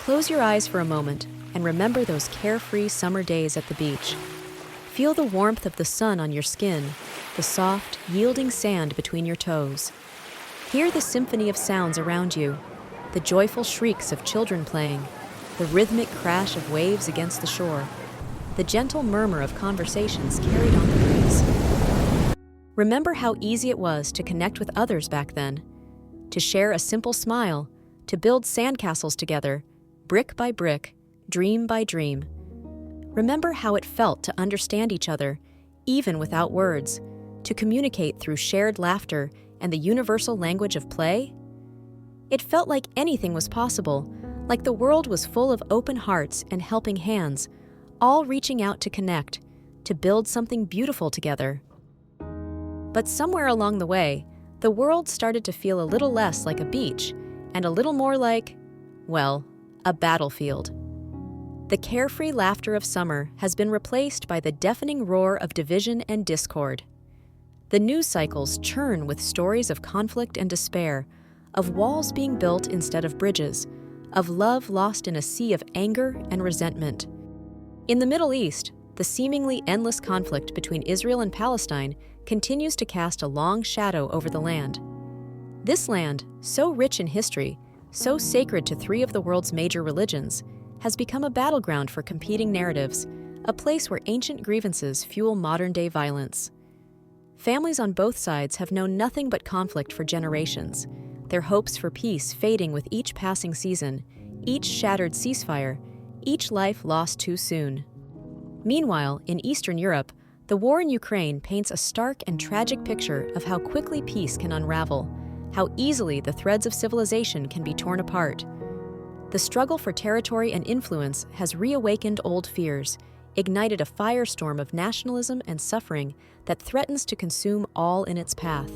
Close your eyes for a moment and remember those carefree summer days at the beach. Feel the warmth of the sun on your skin, the soft, yielding sand between your toes. Hear the symphony of sounds around you, the joyful shrieks of children playing, the rhythmic crash of waves against the shore, the gentle murmur of conversations carried on the breeze. Remember how easy it was to connect with others back then, to share a simple smile, to build sandcastles together, brick by brick, dream by dream. Remember how it felt to understand each other, even without words, to communicate through shared laughter and the universal language of play? It felt like anything was possible, like the world was full of open hearts and helping hands, all reaching out to connect, to build something beautiful together. But somewhere along the way, the world started to feel a little less like a beach and a little more like, well, a battlefield. The carefree laughter of summer has been replaced by the deafening roar of division and discord. The news cycles churn with stories of conflict and despair, of walls being built instead of bridges, of love lost in a sea of anger and resentment. In the Middle East, the seemingly endless conflict between Israel and Palestine continues to cast a long shadow over the land. This land, so rich in history, so sacred to three of the world's major religions, has become a battleground for competing narratives, a place where ancient grievances fuel modern-day violence. Families on both sides have known nothing but conflict for generations, their hopes for peace fading with each passing season, each shattered ceasefire, each life lost too soon. Meanwhile, in Eastern Europe, the war in Ukraine paints a stark and tragic picture of how quickly peace can unravel, how easily the threads of civilization can be torn apart. The struggle for territory and influence has reawakened old fears, ignited a firestorm of nationalism and suffering that threatens to consume all in its path.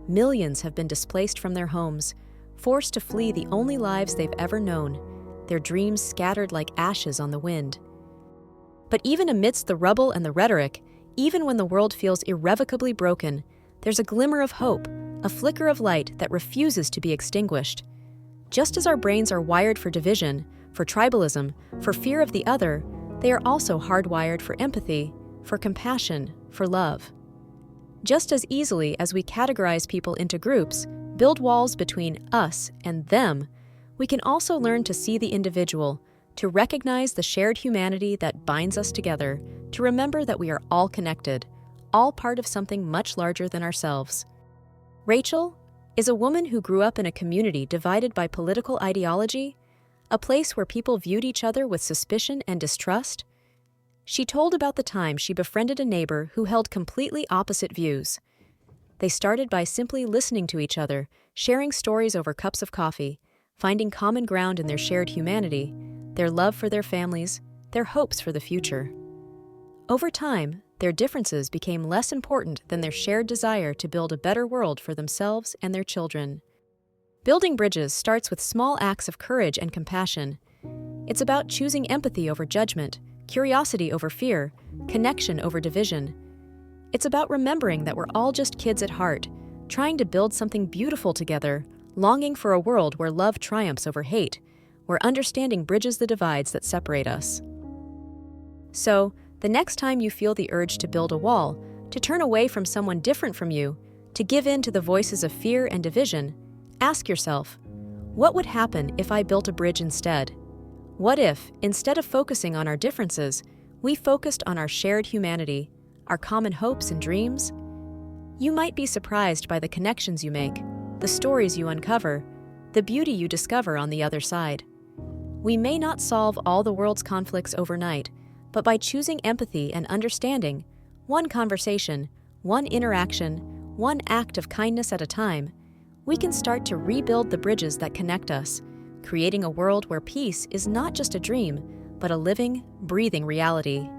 Millions have been displaced from their homes, forced to flee the only lives they've ever known, their dreams scattered like ashes on the wind. But even amidst the rubble and the rhetoric, even when the world feels irrevocably broken, there's a glimmer of hope, a flicker of light that refuses to be extinguished. Just as our brains are wired for division, for tribalism, for fear of the other, they are also hardwired for empathy, for compassion, for love. Just as easily as we categorize people into groups, build walls between us and them, we can also learn to see the individual, to recognize the shared humanity that binds us together, to remember that we are all connected, all part of something much larger than ourselves. Rachel is a woman who grew up in a community divided by political ideology, a place where people viewed each other with suspicion and distrust. She told about the time she befriended a neighbor who held completely opposite views. They started by simply listening to each other, sharing stories over cups of coffee, finding common ground in their shared humanity, their love for their families, their hopes for the future. Over time, their differences became less important than their shared desire to build a better world for themselves and their children. Building bridges starts with small acts of courage and compassion. It's about choosing empathy over judgment, curiosity over fear, connection over division. It's about remembering that we're all just kids at heart, trying to build something beautiful together, longing for a world where love triumphs over hate, where understanding bridges the divides that separate us. So, the next time you feel the urge to build a wall, to turn away from someone different from you, to give in to the voices of fear and division, ask yourself, what would happen if I built a bridge instead? What if, instead of focusing on our differences, we focused on our shared humanity, our common hopes and dreams? You might be surprised by the connections you make, the stories you uncover, the beauty you discover on the other side. We may not solve all the world's conflicts overnight, but by choosing empathy and understanding, one conversation, one interaction, one act of kindness at a time, we can start to rebuild the bridges that connect us, creating a world where peace is not just a dream, but a living, breathing reality.